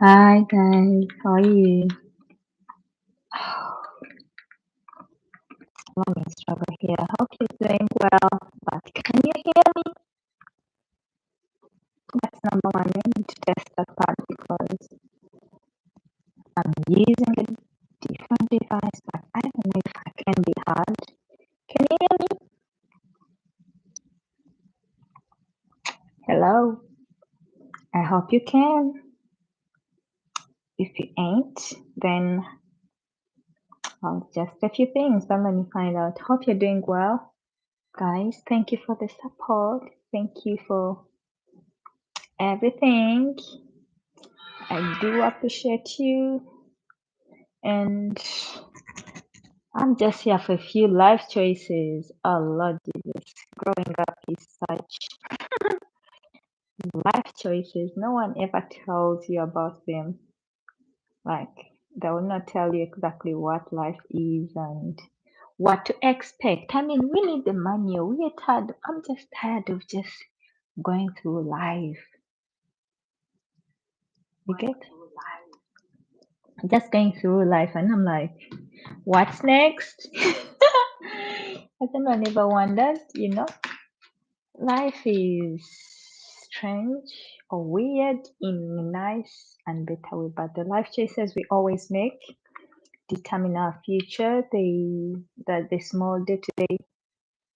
Hi guys, how are you? Let me struggle here. Hope you're doing well, but can you hear me? That's number one. I need to test that part because I'm using a different device, but I don't know if I can be heard. Can you hear me? Hello? I hope you can. If you ain't, then just a few things, but let me find out. Hope you're doing well. Guys, thank you for the support. Thank you for everything. I do appreciate you. And I'm just here for a few life choices. Oh Lord Jesus. Growing up is such life choices. No one ever tells you about them. Like they will not tell you exactly what life is and what to expect. I mean, we need the manual. We're tired. I'm just tired of just going through life. You get? Just going through life and I'm like, what's next? Has anyone ever wondered, life is strange or weird in a nice and better way, but the life choices we always make determine our future. The small day-to-day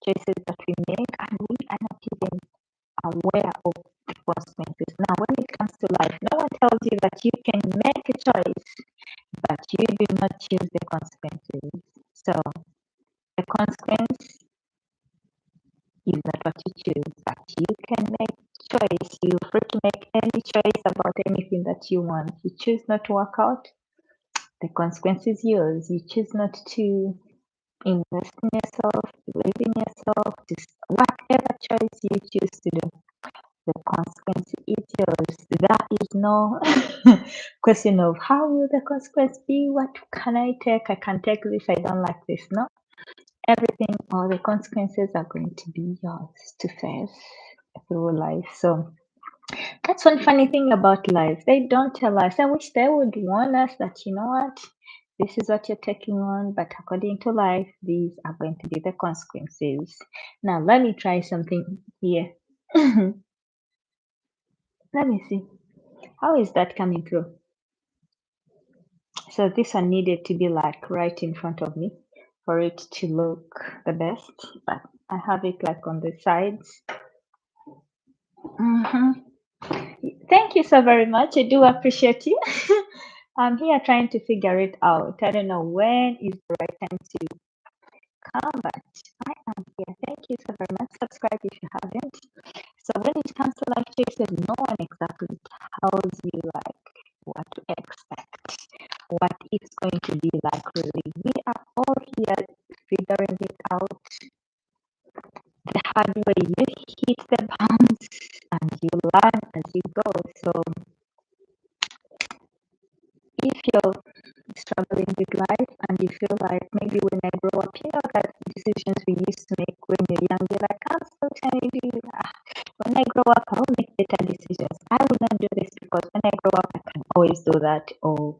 choices that we make, and we are not even aware of the consequences. Now, when it comes to life, no one tells you that you can make a choice, but you do not choose the consequences. So the consequence is not what you choose, but you can make choice. You're free to make any choice about anything that you want. You choose not to work out, the consequence is yours. You choose not to invest in yourself, believe in yourself, just whatever choice you choose to do, the consequence is yours. There is no question of how will the consequence be? What can I take? I can take this, I don't like this. No. Everything or the consequences are going to be yours to face through life. So that's one funny thing about life. They don't tell us. I wish they would warn us that, you know what, this is what you're taking on, but according to life, these are going to be the consequences. Now, let me try something here. Let me see. How is that coming through? So this one needed to be like right in front of me for it to look the best, but I have it like on the sides. Thank you so very much. I do appreciate you. I'm here trying to figure it out. I don't know when is the right time to come, but I am here. Thank you so very much. Subscribe if you haven't. So when it comes to life choices, no one exactly tells you like what to expect, what it's going to be like really. We are all here figuring it out the hard way. You hit the bumps and you learn as you go. So if you're struggling with life and you feel like maybe when I grow up, that decisions we used to make when you're young, you're like, I'm so tired. When I grow up, I'll make better decisions. I will not do this because when I grow up, I can always do that. Or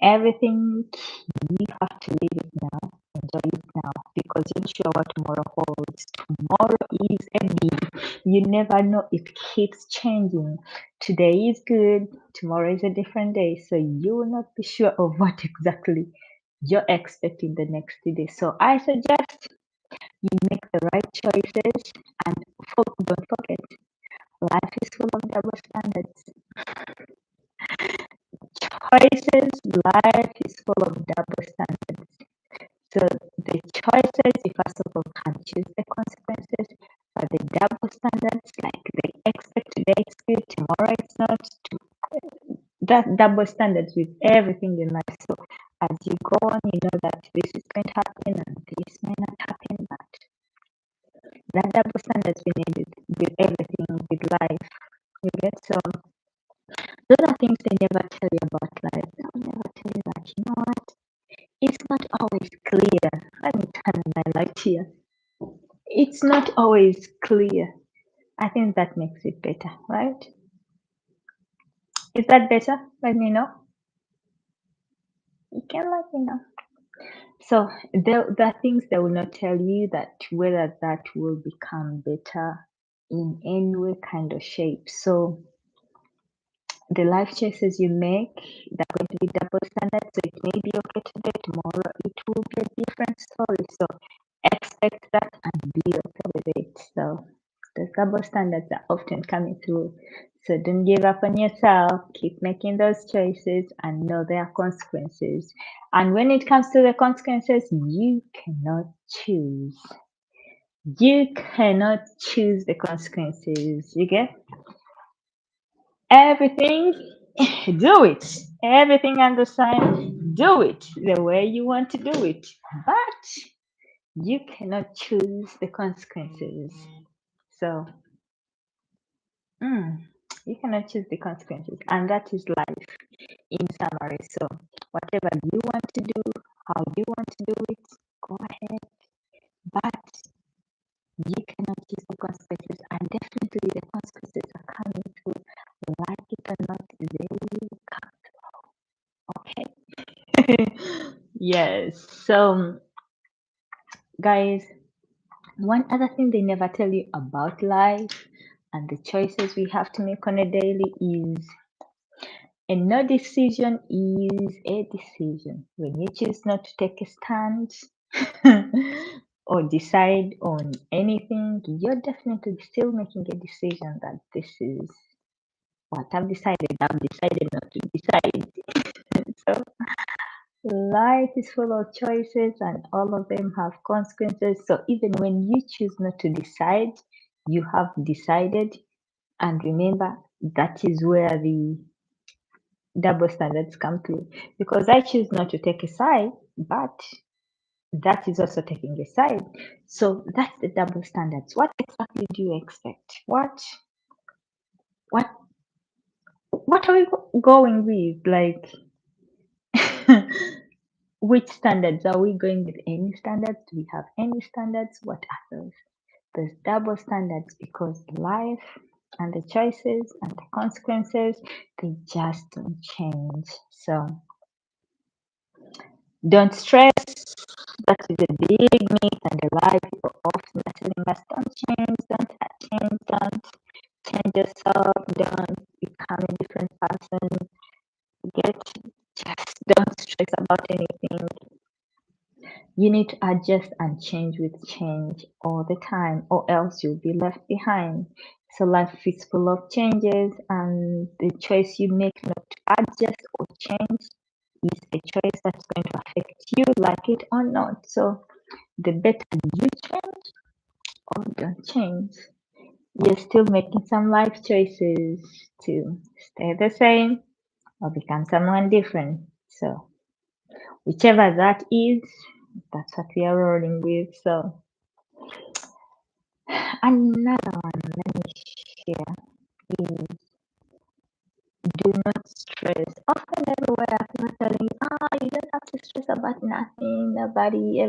everything, you have to live it now, enjoy it now, because you're not sure what tomorrow holds. Tomorrow is a big, you never know, it keeps changing. Today is good, tomorrow is a different day, so you will not be sure of what exactly you're expecting the next day. So I suggest you make the right choices and don't forget, life is full of double standards. Choices, life is full of double standards. So the choices, you first of all can choose the consequences, but the double standards, like they expect today it's good, tomorrow it's not. That double standards with everything in life. So as you go on, you know that this is going to happen and this may not happen, but that double standards we need with everything with life. You get so those are things they never tell you about life. They'll never tell you that, you know what? It's not always clear. Let me turn my light here. It's not always clear. I think that makes it better, right? Is that better? Let me know. You can let me know. So there are things that will not tell you that whether that will become better in any way, kind of shape. So the life choices you make, they're going to be double standard. So it may be okay today, tomorrow it will be a different story. So expect that and be okay with it. So the double standards are often coming through. So don't give up on yourself. Keep making those choices and know there are consequences. And when it comes to the consequences, you cannot choose. You cannot choose the consequences. You get everything, do it. Everything on the side, do it the way you want to do it. But you cannot choose the consequences. So, you cannot choose the consequences. And that is life in summary. So, whatever you want to do, how you want to do it, go ahead. But you cannot choose the consequences. And definitely the consequences are coming through. Like it or not, they will come. Okay. Yes. So, guys, one other thing they never tell you about life and the choices we have to make on a daily is and no decision is a decision. When you choose not to take a stand or decide on anything, you're definitely still making a decision that this is what I've decided. I've decided not to decide. So life is full of choices and all of them have consequences. So even when you choose not to decide, you have decided. And remember, that is where the double standards come through. Because I choose not to take a side, but that is also taking a side. So that's the double standards. What exactly do you expect? What what are we going with? Like which standards are we going with? Any standards? Do we have any standards? What are those? There's double standards because life and the choices and the consequences, they just don't change. So don't stress. That is a big myth and a lie people often are telling us don't change, don't change yourself, don't become a different person. Get just don't stress about anything. You need to adjust and change with change all the time, or else you'll be left behind. So life is full of changes, and the choice you make not to adjust or change is a choice that's going to affect you, like it or not. So the better you change or don't change, you're still making some life choices to stay the same or become someone different. So whichever that is, that's what we are rolling with. So another one, let me share, is do not stress. Often everywhere people are telling you, you don't have to stress about nothing, nobody,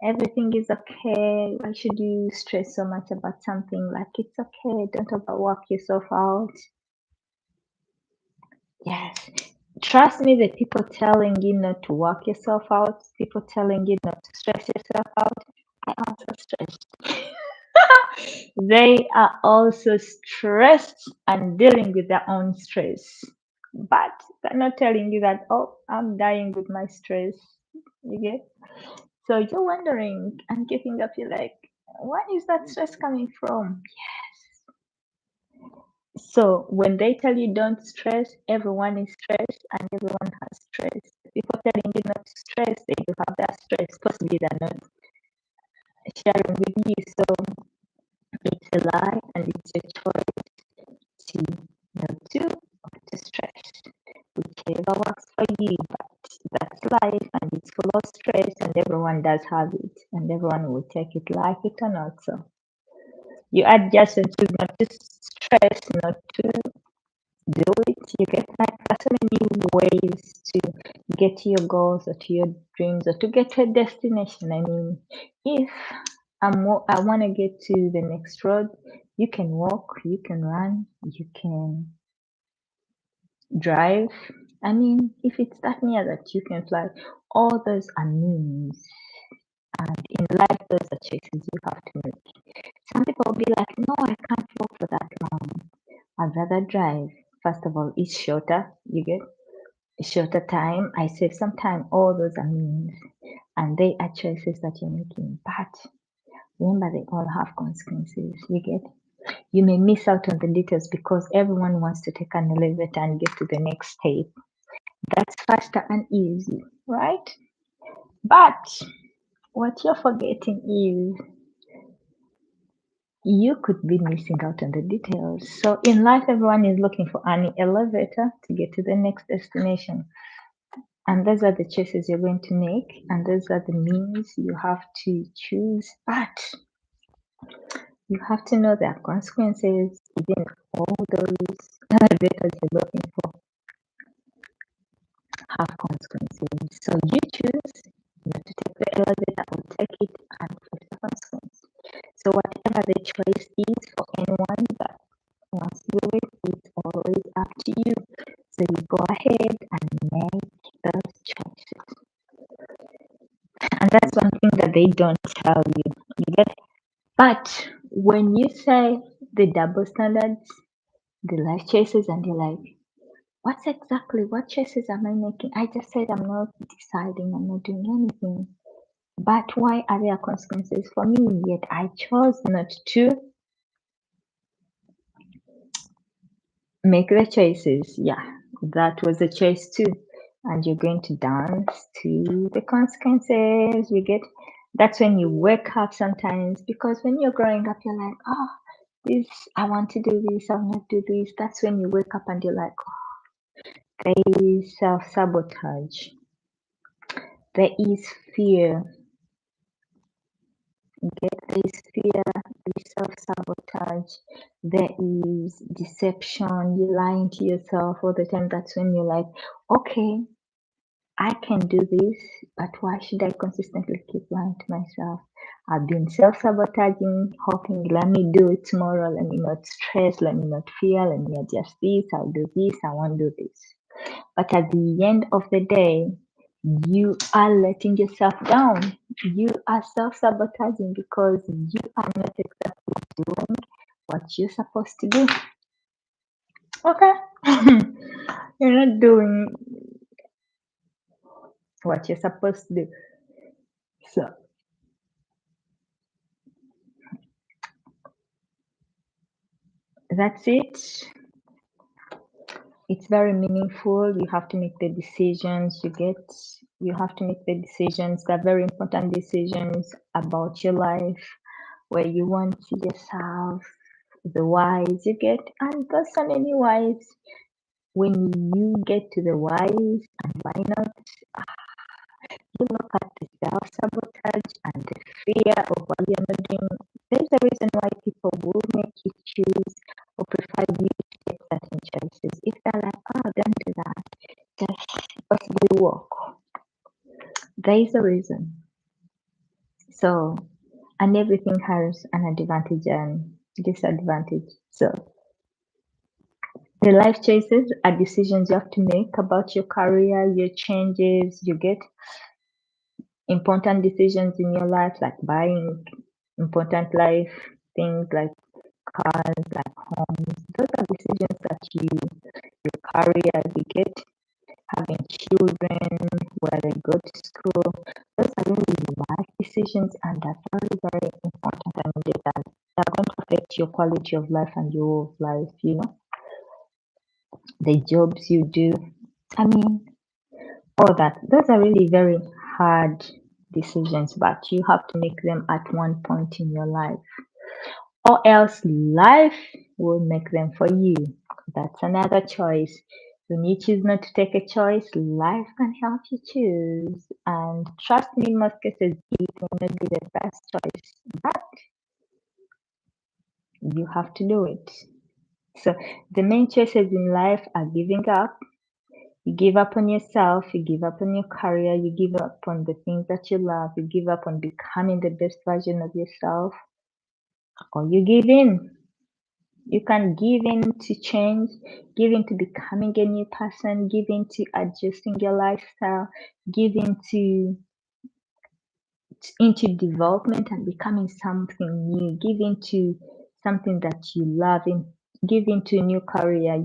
everything is okay. Why should you stress so much about something? Like it's okay, don't overwork yourself out. Yes. Trust me, the people telling you not to work yourself out, people telling you not to stress yourself out, I also stressed. They are also stressed and dealing with their own stress. But they're not telling you that, oh, I'm dying with my stress. You get? So you're wondering and getting up, you're like, where is that stress coming from? So when they tell you don't stress, everyone is stressed and everyone has stress. People telling you not to stress, they do have that stress. Possibly they're not sharing with you. So it's a lie and it's a choice to not to or to stress. Whichever works for you, but that's life and it's full of stress and everyone does have it and everyone will take it like it or not. So you adjust and choose not to stress, not to do it. You get like there's so many ways to get to your goals or to your dreams or to get to a destination. I mean, if I want to get to the next road, you can walk, you can run, you can drive. I mean, if it's that near that you can fly, all those are means. And in life, those are choices you have to make. Some people will be like, no, I can't walk for that long. I'd rather drive. First of all, it's shorter. You get shorter time. I save some time. All those are means. And they are choices that you're making. But remember, they all have consequences. You get you may miss out on the details because everyone wants to take an elevator and get to the next step. That's faster and easy, right? But what you're forgetting is you could be missing out on the details. So in life, everyone is looking for an elevator to get to the next destination. And those are the choices you're going to make, and those are the means you have to choose. But you have to know there are consequences. Even all those elevators you're looking for have consequences. So you choose not to take the elevator or take it and face the consequence. So whatever the choice is for anyone that wants to do it, it's always up to you. So you go ahead and make those choices. And that's one thing that they don't tell you. You get it? But when you say the double standards, the life choices, and you're like, what choices am I making? I just said I'm not deciding, I'm not doing anything. But why are there consequences for me? Yet I chose not to make the choices. Yeah, that was a choice too. And you're going to dance to the consequences. You get that's when you wake up sometimes because when you're growing up, you're like, oh, this, I want to do this, I want to do this. That's when you wake up and you're like, oh, there is self sabotage, there is fear. There is fear, there is self-sabotage, there is deception, you're lying to yourself all the time. That's when you're like, okay, I can do this, but why should I consistently keep lying to myself? I've been self-sabotaging, hoping, let me do it tomorrow, let me not stress, let me not fear, let me adjust this, I'll do this, I won't do this. But at the end of the day, you are letting yourself down. You are self sabotaging because you are not exactly doing what you're supposed to do. Okay? You're not doing what you're supposed to do. So that's it. It's very meaningful. You have to make the decisions you have to make the decisions. They're very important decisions about your life, where you want to yourself, the whys you get, and there's so many whys. When you get to the whys and why not, you look at the self-sabotage and the fear of what you're not doing. There's a reason why people will make you choose or prefer you to take certain choices. If they're like, oh, don't do that, just possibly walk. There is a reason. So, and everything has an advantage and disadvantage. So, the life choices are decisions you have to make about your career, your changes, you get important decisions in your life, like buying important life things like cars, like homes. Those are decisions that your career, you get having children, where they go to school. Those are really life decisions, and they're very, very important. And they're going to affect your quality of life and your life, the jobs you do. I mean, all that. Those are really very hard decisions, but you have to make them at one point in your life, or else life will make them for you. That's another choice. When you choose not to take a choice, life can help you choose. And trust me, in most cases, it will not be the best choice, but you have to do it. So, the main choices in life are giving up. You give up on yourself, you give up on your career, you give up on the things that you love, you give up on becoming the best version of yourself, or you give in. You can give in to change, give in to becoming a new person, give in to adjusting your lifestyle, give into development and becoming something new, give into something that you love, and give into a new career.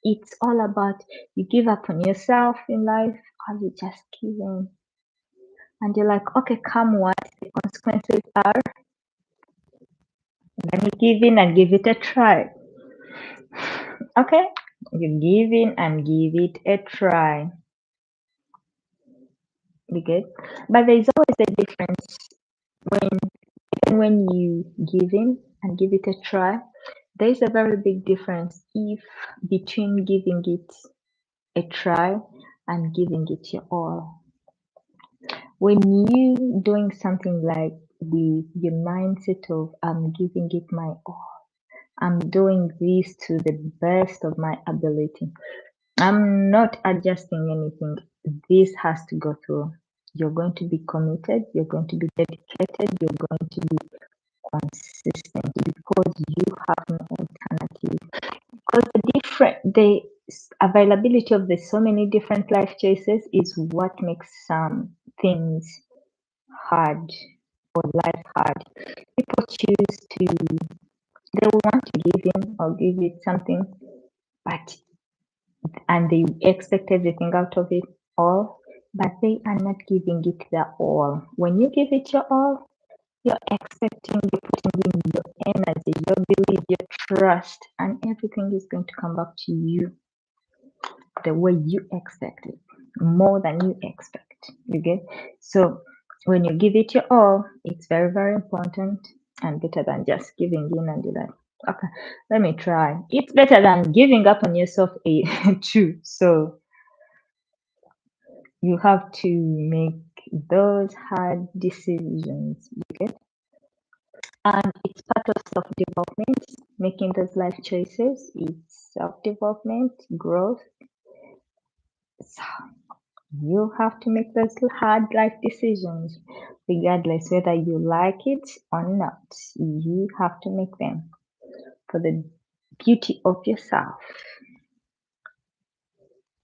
It's all about you give up on yourself in life, or you just give in. And you're like, okay, come what the consequences are, let me give in and give it a try. Okay, you give in and give it a try. You get? But there's always a difference when you give in and give it a try. There's a very big difference if between giving it a try and giving it your all. When you doing something like with your mindset of I'm giving it my all, I'm doing this to the best of my ability, I'm not adjusting anything. This has to go through. You're going to be committed, you're going to be dedicated, you're going to be consistent because you have no alternative. Because the availability of the so many different life choices is what makes some things hard or life hard. People choose to, they want to give in or give it something, but and they expect everything out of it all, but they are not giving it their all. When you give it your all, you're expecting, you're putting in your energy, your belief, your trust, and everything is going to come back to you the way you expect it, more than you expect. You get? So when you give it your all, it's very, very important and better than just giving in and you're like, okay, let me try. It's better than giving up on yourself too. So you have to make those hard decisions. You get? And it's part of self-development, making those life choices. It's self-development, growth. So you have to make those hard life decisions, regardless whether you like it or not. You have to make them for the beauty of yourself.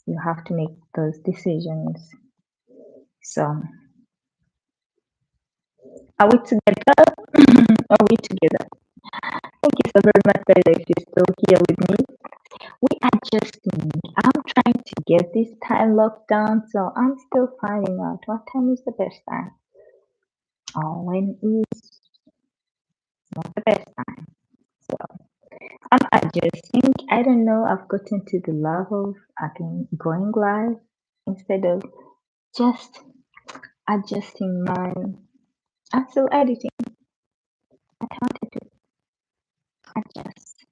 You have to make those decisions. So, are we together? Are we together? Thank you so very much, guys, if you're still here with me. We are just, I'm trying to get this time locked down, so I'm still finding out what time is the best time or when is not the best time. So I'm adjusting. I don't know, I've gotten to the level of going live instead of just adjusting I'm still editing. I wanted to adjust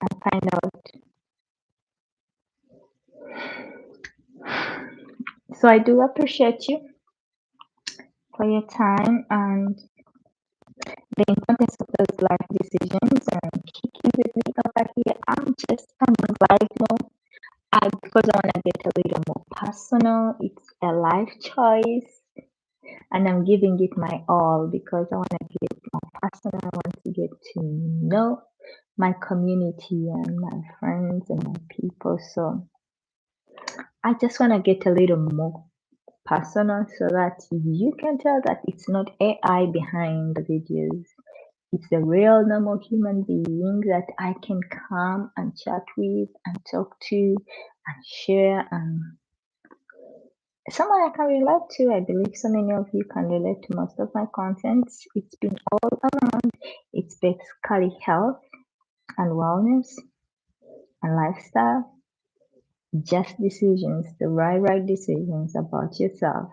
and find out. So I do appreciate you for your time and the importance of those life decisions and keep with me over here. I'm just coming right now. Because I want to get a little more personal. It's a life choice and I'm giving it my all because I want to get more personal. I want to get to know my community and my friends and my people. So I just want to get a little more personal so that you can tell that it's not AI behind the videos. It's a real normal human being that I can come and chat with and talk to and share and someone I can relate to. I believe so many of you can relate to most of my content. It's been all around. It's basically health and wellness and lifestyle. Just decisions, the right decisions about yourself.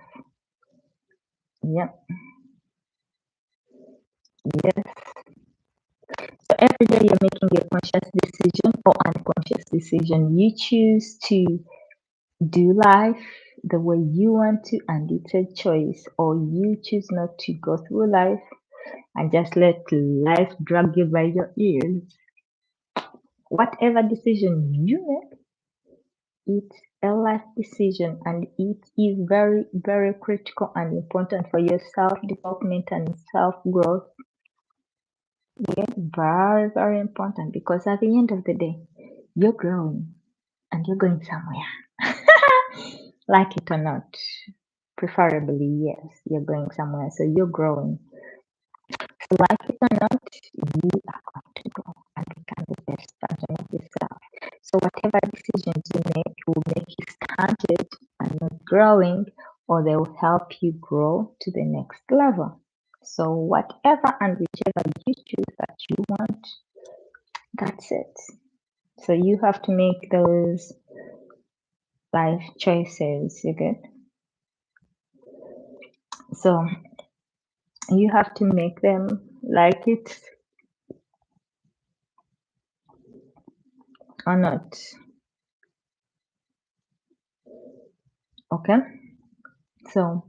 Yep. Yes. So every day you're making a conscious decision or unconscious decision. You choose to do life the way you want to, and it's a choice, or you choose not to go through life and just let life drag you by your ears. Whatever decision you make, it's a life decision and it is very, very critical and important for your self development and self growth. Yeah, very, very important because at the end of the day, you're growing and you're going somewhere. Like it or not. Preferably, yes, you're going somewhere. So you're growing. Like it or not, you are going to grow and become the best version of yourself. So whatever decisions you make will make you started and not growing, or they will help you grow to the next level. So whatever and whichever you choose that you want, that's it. So you have to make those life choices, you get? So you have to make them like it or not. Okay? So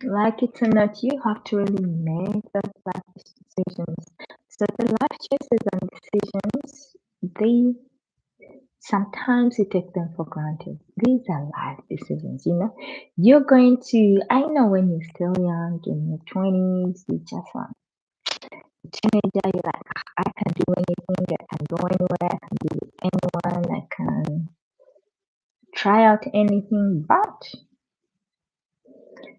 like it or not, you have to really make those life decisions. So the life choices and decisions, they sometimes you take them for granted. These are life decisions, you know. You're going to, I know when you're still young, in your 20s, you just want teenager, you're like, "Ah, I can do anything, I can go anywhere, I can be with anyone, I can try out anything, but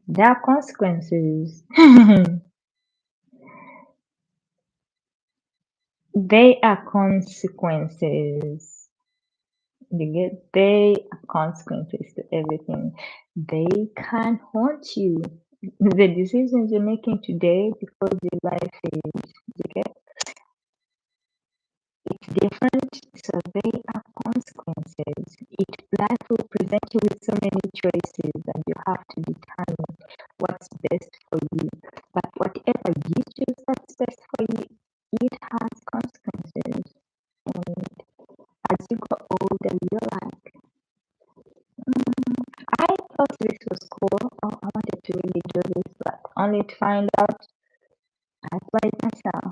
there are consequences. They are consequences. You get they are consequences to everything. They can haunt you. The decisions you're making today because your life is you get it's different. So they are consequences. Life will present you with so many choices and you have to determine what's best for you. But whatever you choose that's best for you, it has consequences. And as you grow older, you're like, I thought this was cool. Oh, I wanted to really do this, but only to find out I played myself.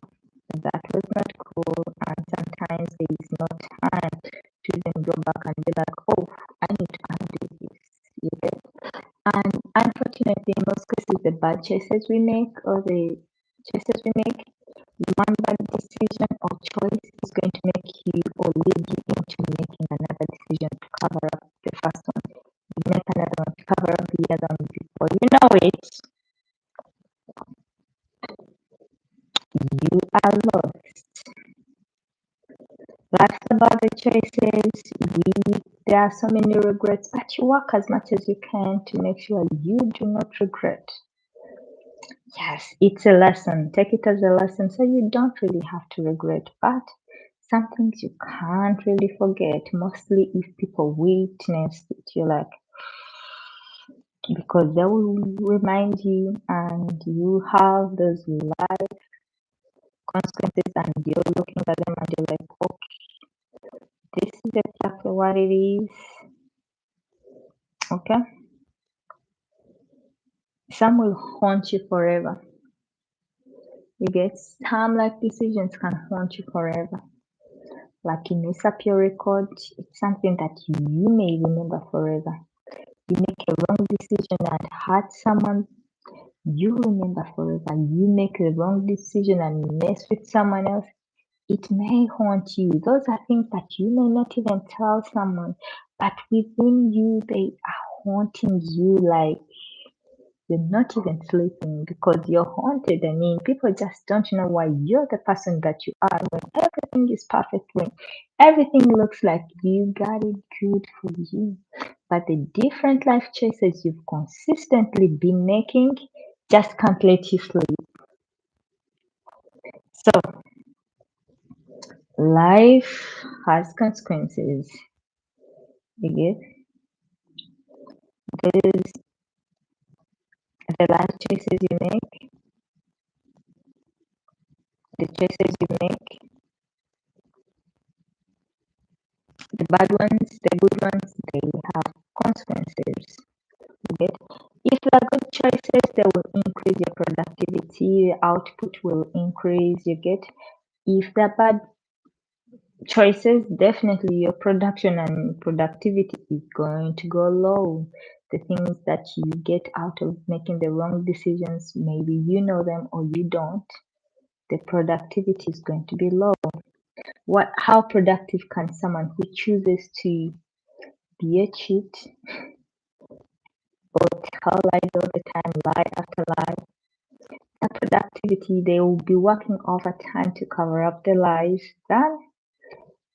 That was not cool. And sometimes there is no time to then go back and be like, oh, I need to undo this. You get? And unfortunately, in most cases, the bad choices we make or the choices we make, one bad decision or choice is going to make you or lead you into making another decision to cover up the first one. You make another one to cover up the other one before you know it, you are lost. Life's about the choices. There are so many regrets, but you work as much as you can to make sure you do not regret. Yes, it's a lesson. Take it as a lesson so you don't really have to regret. But some things you can't really forget, mostly if people witness it. You're like, because they will remind you and you have those life consequences and you're looking at them and you're like, okay, this is exactly what it is. Okay? Some will haunt you forever. You get some life decisions can haunt you forever. Like you mess up your record, it's something that you may remember forever. You make a wrong decision and hurt someone, you remember forever. You make a wrong decision and mess with someone else, it may haunt you. Those are things that you may not even tell someone, but within you, they are haunting you like you're not even sleeping because you're haunted. I mean, people just don't know why you're the person that you are when everything is perfect, when everything looks like you got it good for you. But the different life choices you've consistently been making just can't let you sleep. So, life has consequences. You get there's the life choices you make, the choices you make, the bad ones, the good ones, they have consequences. You get if they're good choices, they will increase your productivity, output will increase. You get if they're bad choices, definitely your production and productivity is going to go low. The things that you get out of making the wrong decisions, maybe you know them or you don't. the productivity is going to be low. How productive can someone who chooses to be a cheat or tell lies all the time, lie after lie? That productivity, they will be working overtime to cover up the lies than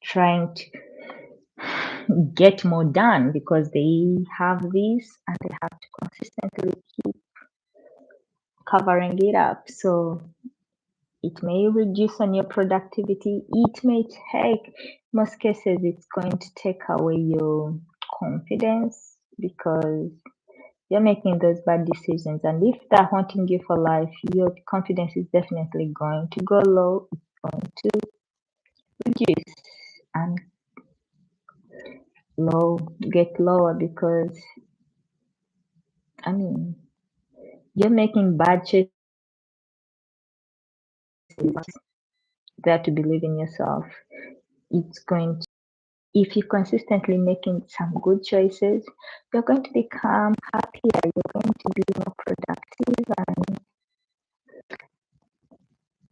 trying to get more done, because they have this and they have to consistently keep covering it up. So it may reduce on your productivity. It may take, most cases, it's going to take away your confidence because you're making those bad decisions. And if they're haunting you for life, your confidence is definitely going to go low. It's going to reduce and get lower because, I mean, you're making bad choices. There to believe in yourself. It's going to, if you're consistently making some good choices, you're going to become happier, you're going to be more productive and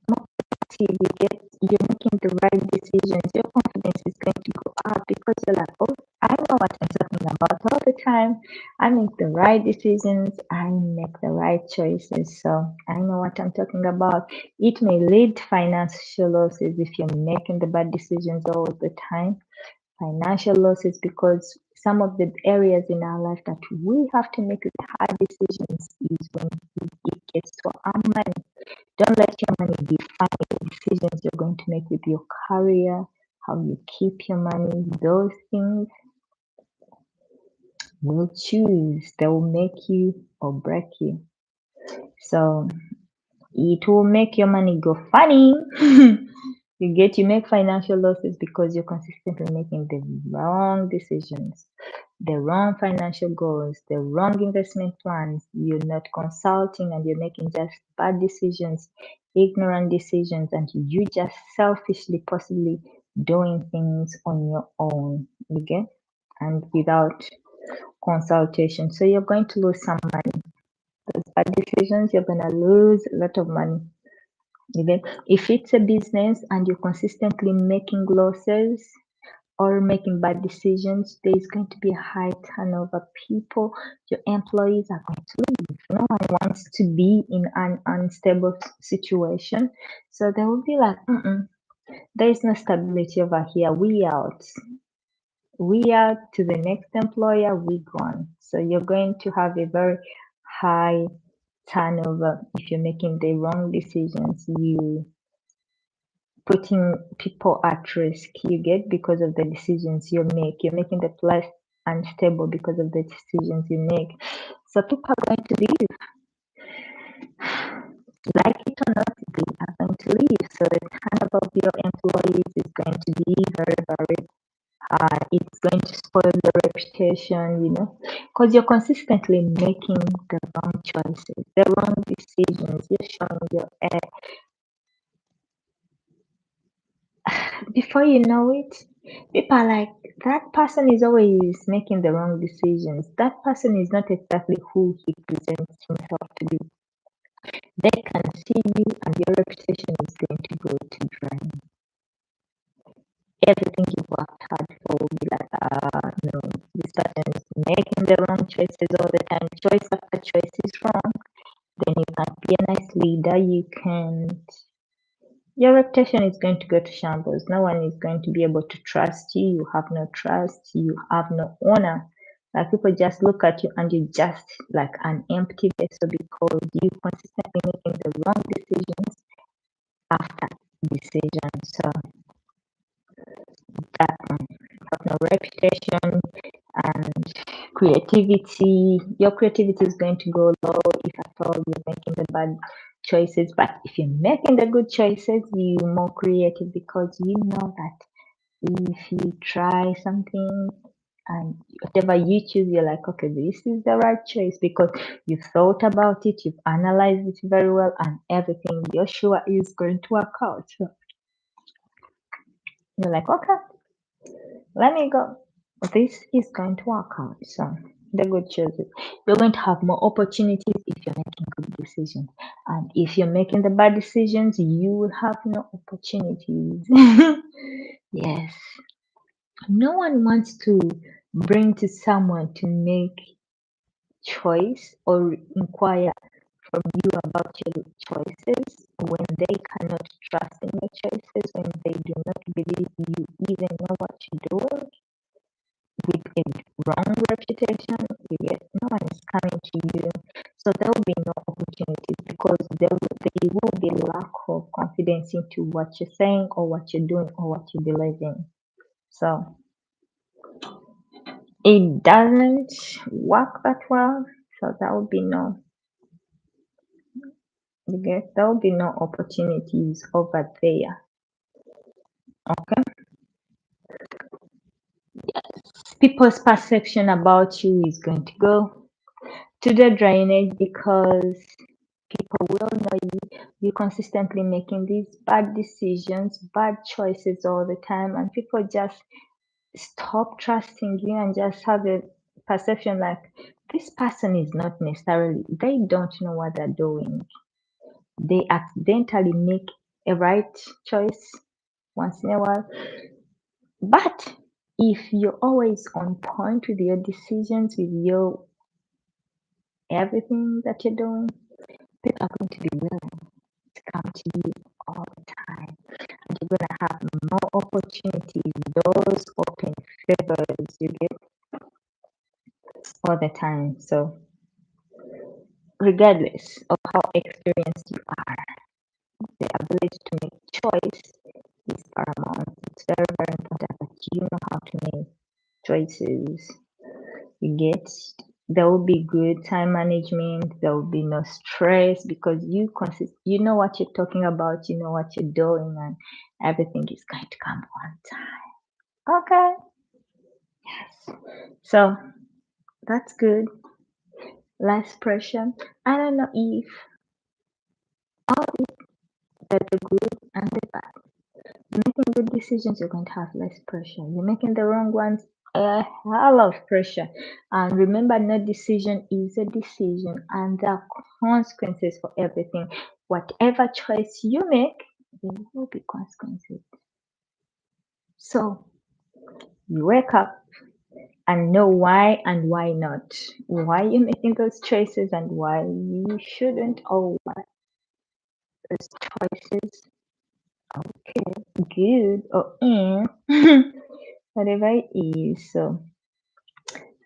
more productive. You're making the right decisions, your confidence is going to go up because you're like, oh, I know what I'm talking about all the time. I make the right decisions, I make the right choices, so I know what I'm talking about. It may lead to financial losses if you're making the bad decisions all the time. Financial losses because some of the areas in our life that we have to make the hard decisions is when it gets to our money. Don't let your money define the decisions you're going to make with your career, how you keep your money. Those things will choose. They will make you or break you. So it will make your money go funny. You make financial losses because you're consistently making the wrong decisions, the wrong financial goals, the wrong investment plans. You're not consulting and you're making just bad decisions, ignorant decisions, and you just selfishly possibly doing things on your own, okay? And without consultation. So you're going to lose some money. Those bad decisions, you're gonna lose a lot of money. Okay? If it's a business and you're consistently making losses or making bad decisions, there's going to be a high turnover. Your employees are going to leave. No one wants to be in an unstable situation. So they will be like, there is no stability over here. We out. We out to the next employer, we gone. So you're going to have a very high turnover if you're making the wrong decisions. You putting people at risk, you get, because of the decisions you make. You're making the place unstable because of the decisions you make. So people are going to leave. Like it or not, they are going to leave. So the turnover of your employees is going to be very, very it's going to spoil your reputation, because you're consistently making the wrong choices, the wrong decisions. You're showing your before you know it, people are like, that person is always making the wrong decisions. That person is not exactly who he presents himself to be. They can see you and your reputation is going to go to drain. Everything you worked hard for will be like, no, this person is making the wrong choices all the time. Choice after choice is wrong. Then you can't be a nice leader. Your reputation is going to go to shambles. No one is going to be able to trust you. You have no trust. You have no honor. Like, people just look at you and you're just like an empty vessel because you consistently making the wrong decisions after decisions. So that one have no reputation and creativity. Your creativity is going to go low if at all you're making the bad choices. But if you're making the good choices, you're more creative because you know that if you try something and whatever you choose, you're like, okay, this is the right choice because you've thought about it, you've analyzed it very well, and everything you're sure is going to work out. So you're like, okay, let me go. This is going to work out. So the good choices. You're going to have more opportunities if you're making good decisions. And if you're making the bad decisions, you will have no opportunities. Yes. No one wants to bring to someone to make choice or inquire from you about your choices when they cannot trust in your choices, when they do not believe you even know what you're doing with a wrong reputation. Yet no one is coming to you, so there will be no opportunities because there will be lack of confidence into what you're saying or what you're doing or what you believe in. So it doesn't work that well. So there will be no, you get, there will be no opportunities over there. Okay. People's perception about you is going to go to the drainage because people will know you consistently making these bad decisions, bad choices all the time, and people just stop trusting you and just have a perception like this person is not necessarily, they don't know what they're doing. They accidentally make a right choice once in a while. But if you're always on point with your decisions, with your everything that you're doing, people are going to be willing to come to you all the time. And you're going to have more opportunities, doors open, favors you get all the time. So, regardless of how experienced you are, the ability to make choice is paramount. It's very, very important that you know how to make choices. You get, there will be good time management, there will be no stress because you know what you're talking about, you know what you're doing, and everything is going to come on time. Okay. Yes. So that's good. Less pressure. I don't know if all the good and the bad. Making good decisions, you're going to have less pressure. You're making the wrong ones, a hell of pressure. And remember, no decision is a decision, and there are consequences for everything. Whatever choice you make, there will be consequences. So you wake up and know why and why not. Why you're making those choices and why you shouldn't, or why those choices okay, good, or whatever it is. So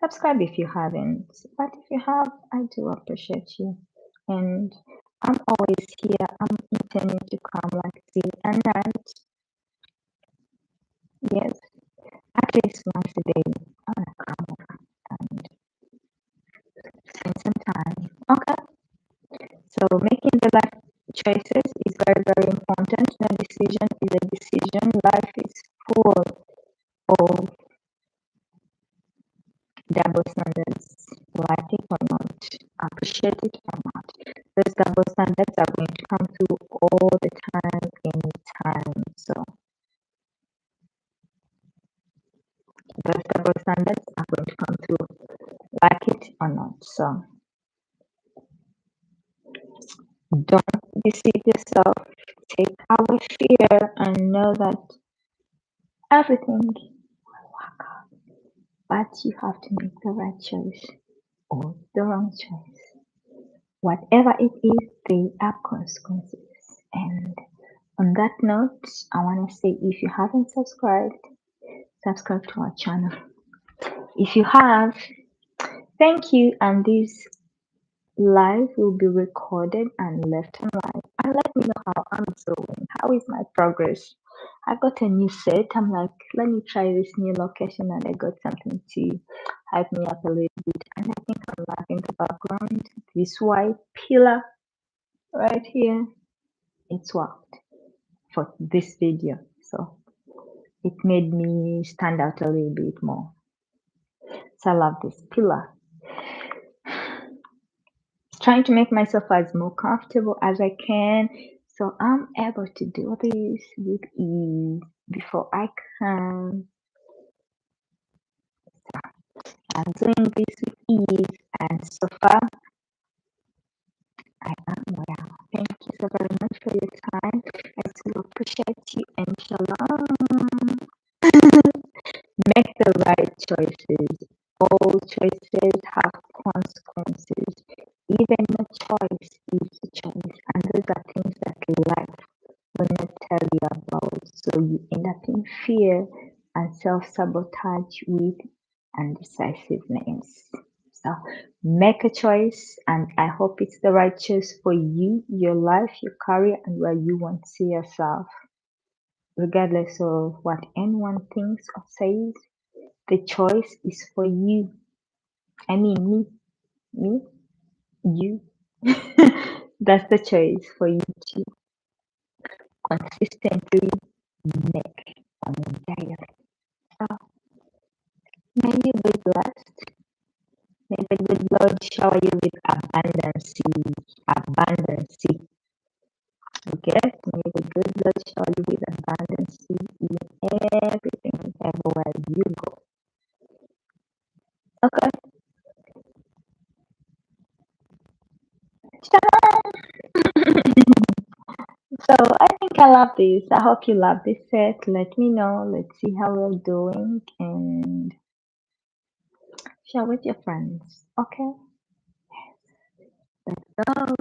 subscribe if you haven't, but if you have, I do appreciate you. And I'm always here. I'm intending to come like day and night. Yes, at least once a day. I wanna come over and spend some time. Okay. So making the life choices is very, very important. No decision is a decision. Life is full of double standards. Like it or not, appreciate it or not. Those double standards are going to come through all the time, anytime. So those double standards are going to come through, like it or not. So don't deceive yourself. Take away fear and know that everything will work out. But you have to make the right choice or the wrong choice. Whatever it is, there are consequences. And on that note, I want to say if you haven't subscribed, subscribe to our channel. If you have, thank you. And this live will be recorded and left online. And let me know how I'm doing. How is my progress? I got a new set. I'm like, let me try this new location, and I got something to hype me up a little bit. And I think I'm live in the background. This white pillar right here, it's worked for this video. So it made me stand out a little bit more. So I love this pillar. Trying to make myself as more comfortable as I can so I'm able to do this with ease before I come. I'm doing this with ease, and so far I am well. so very much for your time. I so appreciate you and shalom. Make the right choices. All choices have consequences. Even a choice is a choice. And those are things that life will not tell you about. So you end up in fear and self-sabotage with undecisiveness. So make a choice, and I hope it's the right choice for you, your life, your career, and where you want to see yourself. Regardless of what anyone thinks or says, the choice is for you. I mean, me, you. That's the choice for you to consistently make on a daily. So may you be blessed. May the good Lord shower you with abundance. Abundance. Okay? May the good Lord shower you with abundance in everything, everywhere you go. Okay? So I think I love this. I hope you love this set. Let me know. Let's see how we're doing and share with your friends. Okay? Let's go.